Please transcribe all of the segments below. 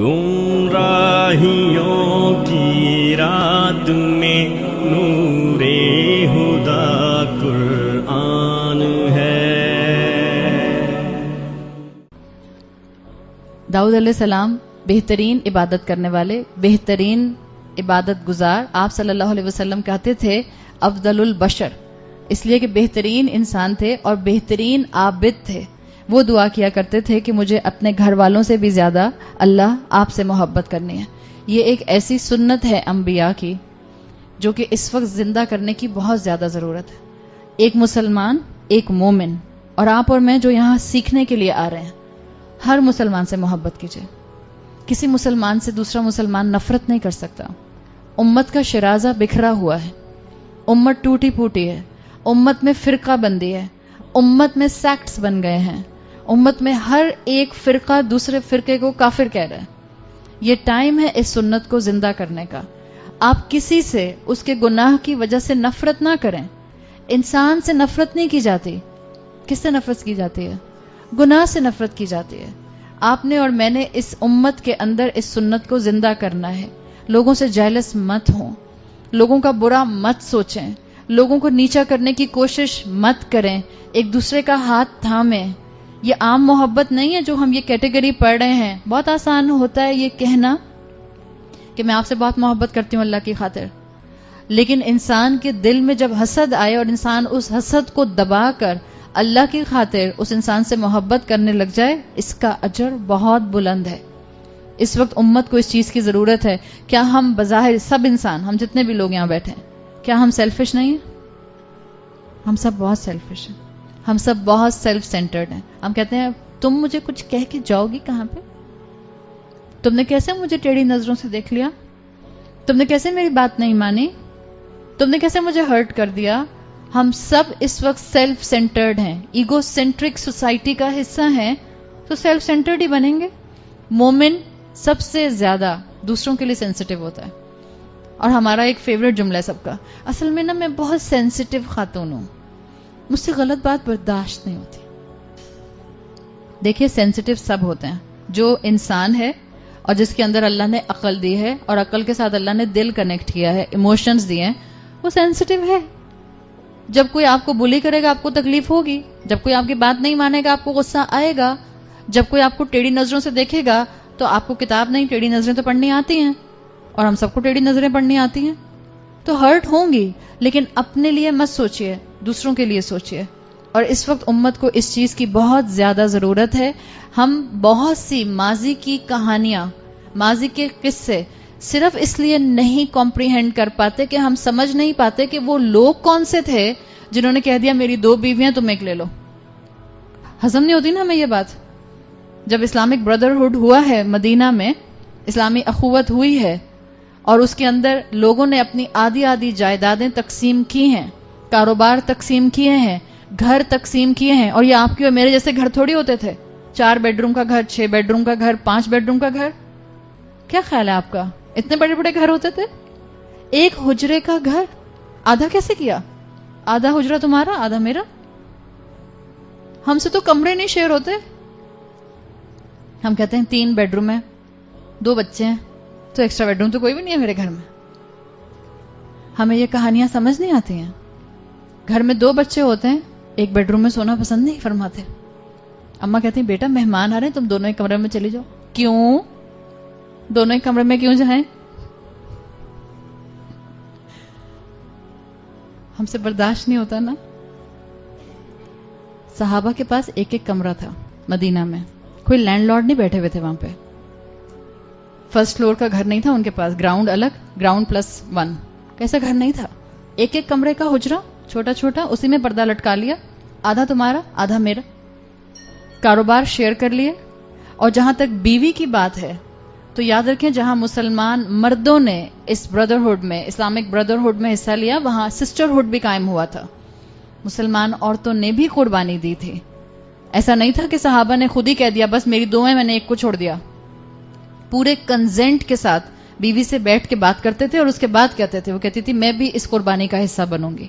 گمراہیوں کی رات میں نور ہدا قرآن ہے. داؤد علیہ السلام بہترین عبادت کرنے والے، بہترین عبادت گزار، آپ صلی اللہ علیہ وسلم کہتے تھے افضل البشر، اس لیے کہ بہترین انسان تھے اور بہترین عابد تھے. وہ دعا کیا کرتے تھے کہ مجھے اپنے گھر والوں سے بھی زیادہ اللہ آپ سے محبت کرنی ہے. یہ ایک ایسی سنت ہے انبیاء کی جو کہ اس وقت زندہ کرنے کی بہت زیادہ ضرورت ہے. ایک مسلمان، ایک مومن، اور آپ اور میں جو یہاں سیکھنے کے لیے آ رہے ہیں، ہر مسلمان سے محبت کیجیے. کسی مسلمان سے دوسرا مسلمان نفرت نہیں کر سکتا. امت کا شرازہ بکھرا ہوا ہے، امت ٹوٹی پھوٹی ہے، امت میں فرقہ بندی ہے، امت میں سیکٹس بن گئے ہیں، امت میں ہر ایک فرقہ دوسرے فرقے کو کافر کہہ رہا ہے. یہ ٹائم ہے اس سنت کو زندہ کرنے کا. آپ کسی سے اس کے گناہ کی وجہ سے نفرت نہ کریں. انسان سے نفرت نہیں کی جاتی. کس سے نفرت کی جاتی ہے؟ گناہ سے نفرت کی جاتی ہے. آپ نے اور میں نے اس امت کے اندر اس سنت کو زندہ کرنا ہے. لوگوں سے جیلس مت ہوں، لوگوں کا برا مت سوچیں، لوگوں کو نیچا کرنے کی کوشش مت کریں، ایک دوسرے کا ہاتھ تھامیں. یہ عام محبت نہیں ہے جو ہم یہ کیٹیگری پڑھ رہے ہیں. بہت آسان ہوتا ہے یہ کہنا کہ میں آپ سے بہت محبت کرتی ہوں اللہ کی خاطر، لیکن انسان کے دل میں جب حسد آئے اور انسان اس حسد کو دبا کر اللہ کی خاطر اس انسان سے محبت کرنے لگ جائے، اس کا اجر بہت بلند ہے. اس وقت امت کو اس چیز کی ضرورت ہے. کیا ہم بظاہر سب انسان، ہم جتنے بھی لوگ یہاں بیٹھے ہیں، کیا ہم سیلفش نہیں ہیں؟ ہم سب بہت سیلفش ہیں، ہم سب بہت سیلف سینٹرڈ ہیں. ہم کہتے ہیں تم مجھے کچھ کہہ کے جاؤ گی کہاں پہ؟ تم نے کیسے مجھے ٹیڑھی نظروں سے دیکھ لیا؟ تم نے کیسے میری بات نہیں مانی؟ تم نے کیسے مجھے ہرٹ کر دیا؟ ہم سب اس وقت سیلف سینٹرڈ ہیں، ایگو سینٹرک سوسائٹی کا حصہ ہیں، تو سیلف سینٹرڈ ہی بنیں گے. مومن سب سے زیادہ دوسروں کے لیے سینسٹیو ہوتا ہے. اور ہمارا ایک فیوریٹ جملہ ہے سب کا، اصل میں نا میں بہت سینسٹیو خاتون ہوں، مجھ سے غلط بات برداشت نہیں ہوتی. دیکھیے سینسٹیو سب ہوتے ہیں. جو انسان ہے اور جس کے اندر اللہ نے عقل دی ہے اور عقل کے ساتھ اللہ نے دل کنیکٹ کیا ہے، ایموشنز دیے ہیں، وہ سینسٹیو ہے. جب کوئی آپ کو بلی کرے گا آپ کو تکلیف ہوگی، جب کوئی آپ کی بات نہیں مانے گا آپ کو غصہ آئے گا، جب کوئی آپ کو ٹیڑھی نظروں سے دیکھے گا تو آپ کو کتاب نہیں ٹیڑھی نظریں تو پڑھنی آتی ہیں، اور ہم سب کو ٹیڑھی نظریں پڑھنی آتی ہیں، تو ہرٹ ہوں گی. لیکن اپنے لیے مت سوچئے، دوسروں کے لیے سوچئے. اور اس وقت امت کو اس چیز کی بہت زیادہ ضرورت ہے. ہم بہت سی ماضی کی کہانیاں، ماضی کے قصے صرف اس لیے نہیں کمپریہینڈ کر پاتے کہ ہم سمجھ نہیں پاتے کہ وہ لوگ کون سے تھے جنہوں نے کہہ دیا میری 2 بیویاں تم ایک لے لو. ہضم نہیں ہوتی نا ہمیں یہ بات. جب اسلامک بردرہڈ ہوا ہے مدینہ میں، اسلامی اخوت ہوئی ہے، اور اس کے اندر لوگوں نے اپنی آدھی آدھی جائیدادیں تقسیم کی ہیں، کاروبار تقسیم کیے ہیں، گھر تقسیم کیے ہیں. اور یہ آپ کے اور میرے جیسے گھر تھوڑی ہوتے تھے، 4 بیڈ روم کا گھر، 6 بیڈ روم کا گھر، 5 بیڈ روم کا گھر. کیا خیال ہے آپ کا؟ اتنے بڑے بڑے گھر ہوتے تھے. ایک حجرے کا گھر آدھا کیسے کیا؟ آدھا حجرہ تمہارا آدھا میرا. ہم سے تو کمرے نہیں شیئر ہوتے. ہم کہتے ہیں 3 بیڈ روم ہے، 2 بچے ہیں، تو ایکسٹرا بیڈ روم تو کوئی بھی نہیں ہے میرے گھر میں. ہمیں یہ کہانیاں سمجھ نہیں آتی ہیں. گھر میں 2 بچے ہوتے ہیں، ایک بیڈ روم میں سونا پسند نہیں فرماتے. اماں کہتی ہیں بیٹا مہمان آ رہے ہیں، تم دونوں ایک کمرے میں چلی جاؤ. کیوں؟ دونوں ایک کمرے میں کیوں جائیں؟ ہم سے برداشت نہیں ہوتا نا. صحابہ کے پاس ایک ایک کمرہ تھا مدینہ میں. کوئی لینڈ لارڈ نہیں بیٹھے ہوئے تھے وہاں پہ. فرسٹ فلور کا گھر نہیں تھا ان کے پاس، گراؤنڈ الگ، گراؤنڈ +1 کیسا گھر نہیں تھا. ایک ایک کمرے کا حجرہ چھوٹا چھوٹا، اسی میں پردہ لٹکا لیا، آدھا تمہارا آدھا میرا. کاروبار شیئر کر لیے. اور جہاں تک بیوی کی بات ہے تو یاد رکھیں جہاں مسلمان مردوں نے اس بردرہڈ میں، اسلامک بردرہڈ میں حصہ لیا، وہاں سسٹرہڈ بھی قائم ہوا تھا. مسلمان عورتوں نے بھی قربانی دی تھی. ایسا نہیں تھا کہ صحابہ نے خود ہی کہہ دیا بس میری 2 ہیں میں نے ایک کو چھوڑ دیا. پورے کنزنٹ کے ساتھ بیوی سے بیٹھ کے بات کرتے تھے اور اس کے بعد کہتے تھے، وہ کہتی تھی میں بھی اس قربانی کا حصہ بنوں گی.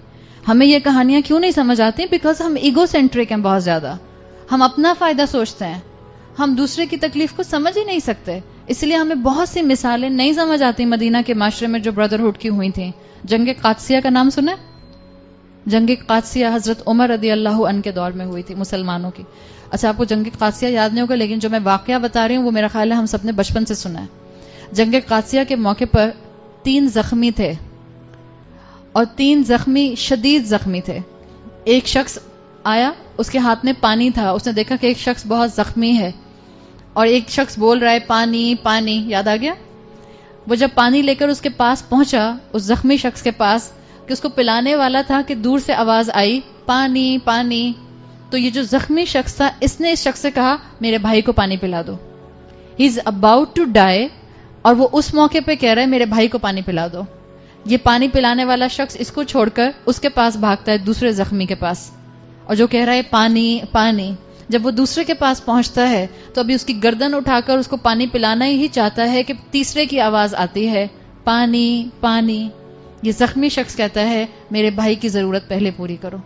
ہمیں یہ کہانیاں کیوں نہیں سمجھ آتی؟ بیکاز ہم ایگو سینٹرک ہیں بہت زیادہ. ہم اپنا فائدہ سوچتے ہیں، ہم دوسرے کی تکلیف کو سمجھ ہی نہیں سکتے. اس لیے ہمیں بہت سی مثالیں نہیں سمجھ آتی مدینہ کے معاشرے میں جو بردرہڈ کی ہوئی تھیں. جنگ قادسیہ کا نام سنا؟ جنگ قادسیہ حضرت عمر رضی اللہ عنہ کے دور میں ہوئی تھی مسلمانوں کی. اچھا آپ کو جنگ قادسیہ یاد نہیں ہوگا، لیکن جو میں واقعہ بتا رہی ہوں وہ میرا خیال ہے ہم سب نے بچپن سے سنا ہے. جنگ قادسیہ کے موقع پر 3 زخمی تھے اور 3 زخمی شدید زخمی تھے. ایک شخص آیا، اس کے ہاتھ میں پانی تھا، اس نے دیکھا کہ ایک شخص بہت زخمی ہے اور ایک شخص بول رہا ہے پانی پانی. یاد آ گیا؟ وہ جب پانی لے کر اس کے پاس پہنچا، اس زخمی شخص کے پاس، کہ اس کو پلانے والا تھا کہ دور سے آواز آئی پانی پانی. تو یہ جو زخمی شخص تھا اس نے اس شخص سے کہا میرے بھائی کو پانی پلا دو. ہی از اباؤٹ ٹو ڈائی اور وہ اس موقع پہ کہہ رہا ہے میرے بھائی کو پانی پلا دو. یہ پانی پلانے والا شخص اس کو چھوڑ کر اس کے پاس بھاگتا ہے دوسرے زخمی کے پاس اور جو کہہ رہا ہے پانی پانی. جب وہ دوسرے کے پاس پہنچتا ہے تو ابھی اس کی گردن اٹھا کر اس کو پانی پلانا ہی چاہتا ہے کہ تیسرے کی آواز آتی ہے پانی پانی. یہ زخمی شخص کہتا ہے میرے بھائی کی ضرورت پہلے پوری کرو.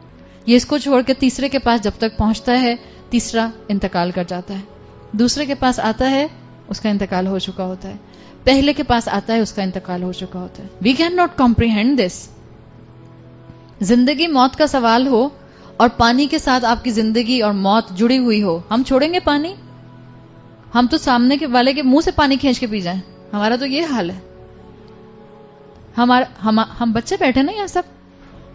یہ اس کو چھوڑ کے تیسرے کے پاس جب تک پہنچتا ہے تیسرا انتقال کر جاتا ہے. دوسرے کے پاس آتا ہے اس کا انتقال ہو چکا ہوتا ہے. پہلے کے پاس آتا ہے اس کا انتقال ہو چکا ہوتا ہے. وی کین ناٹ کمپریہینڈ دس. زندگی موت کا سوال ہو اور پانی کے ساتھ آپ کی زندگی اور موت جڑی ہوئی ہو، ہم چھوڑیں گے پانی؟ ہم تو سامنے کے والے کے منہ سے پانی کھینچ کے پی جائیں. ہمارا تو یہ حال ہے. ہم بچے بیٹھے نا یہاں سب،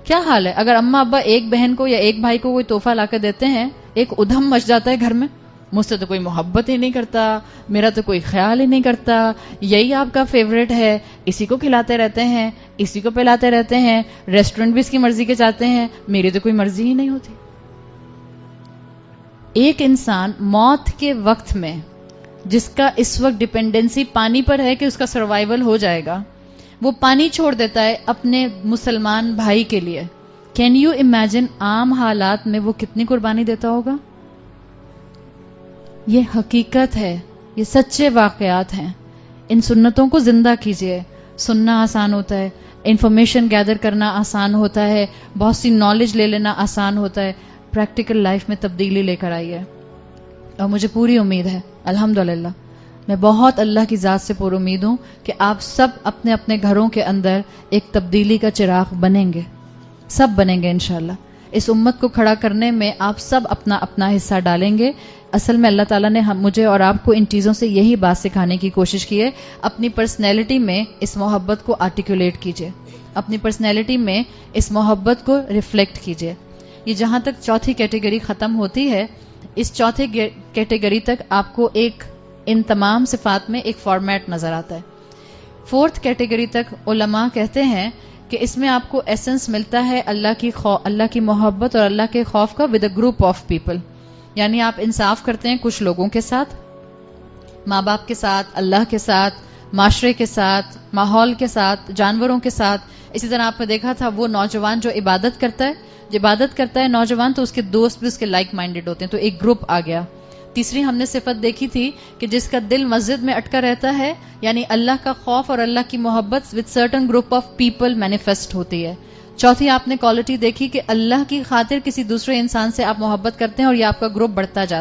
کیا حال ہے؟ اگر اماں ابا ایک بہن کو یا ایک بھائی کو کوئی تحفہ لا کے دیتے ہیں، ایک ادھم مچ جاتا ہے گھر میں، مجھ سے تو کوئی محبت ہی نہیں کرتا، میرا تو کوئی خیال ہی نہیں کرتا، یہی آپ کا فیوریٹ ہے، اسی کو کھلاتے رہتے ہیں، اسی کو پلاتے رہتے ہیں، ریسٹورنٹ بھی اس کی مرضی کے جاتے ہیں، میری تو کوئی مرضی ہی نہیں ہوتی. ایک انسان موت کے وقت میں جس کا اس وقت ڈپینڈنسی پانی پر ہے کہ اس کا سروائیول ہو جائے گا، وہ پانی چھوڑ دیتا ہے اپنے مسلمان بھائی کے لیے. کین یو امیجن عام حالات میں وہ کتنی قربانی دیتا ہوگا؟ یہ حقیقت ہے، یہ سچے واقعات ہیں. ان سنتوں کو زندہ کیجیے. سننا آسان ہوتا ہے، انفارمیشن گیدر کرنا آسان ہوتا ہے، بہت سی نالج لے لینا آسان ہوتا ہے. پریکٹیکل لائف میں تبدیلی لے کر آئیے. اور مجھے پوری امید ہے الحمدللہ، میں بہت اللہ کی ذات سے پر امید ہوں کہ آپ سب اپنے اپنے گھروں کے اندر ایک تبدیلی کا چراغ بنیں گے. سب بنیں گے انشاءاللہ. اس امت کو کھڑا کرنے میں آپ سب اپنا اپنا حصہ ڈالیں گے. اصل میں اللہ تعالیٰ نے مجھے اور آپ کو ان چیزوں سے یہی بات سکھانے کی کوشش کی ہے. اپنی پرسنالٹی میں اس محبت کو آرٹیکولیٹ کیجئے، اپنی پرسنالٹی میں اس محبت کو ریفلیکٹ کیجئے. یہ جہاں تک چوتھی کیٹیگری ختم ہوتی ہے، اس چوتھی کیٹیگری تک آپ کو ان تمام صفات میں ایک فارمیٹ نظر آتا ہے. 4th کیٹیگری تک علماء کہتے ہیں کہ اس میں آپ کو ایسنس ملتا ہے اللہ کی محبت اور اللہ کے خوف کا with a group of people. یعنی آپ انصاف کرتے ہیں کچھ لوگوں کے ساتھ، ماں باپ کے ساتھ، اللہ کے ساتھ، معاشرے کے ساتھ، ماحول کے ساتھ، جانوروں کے ساتھ. اسی طرح آپ نے دیکھا تھا وہ نوجوان جو عبادت کرتا ہے نوجوان، تو اس کے دوست بھی اس کے لائک مائنڈڈ ہوتے ہیں، تو ایک گروپ آ گیا. تیسری ہم نے صفت دیکھی تھی کہ جس کا دل مسجد میں اٹکا رہتا ہے، یعنی اللہ کا خوف اور اللہ کی محبت with certain group of people manifest ہوتی ہے. چوتھی آپ نے کوالٹی دیکھی کہ اللہ کی خاطر کسی دوسرے انسان سے آپ محبت کرتے ہیں اور یہ آپ کا گروپ بڑھتا جاتا ہے.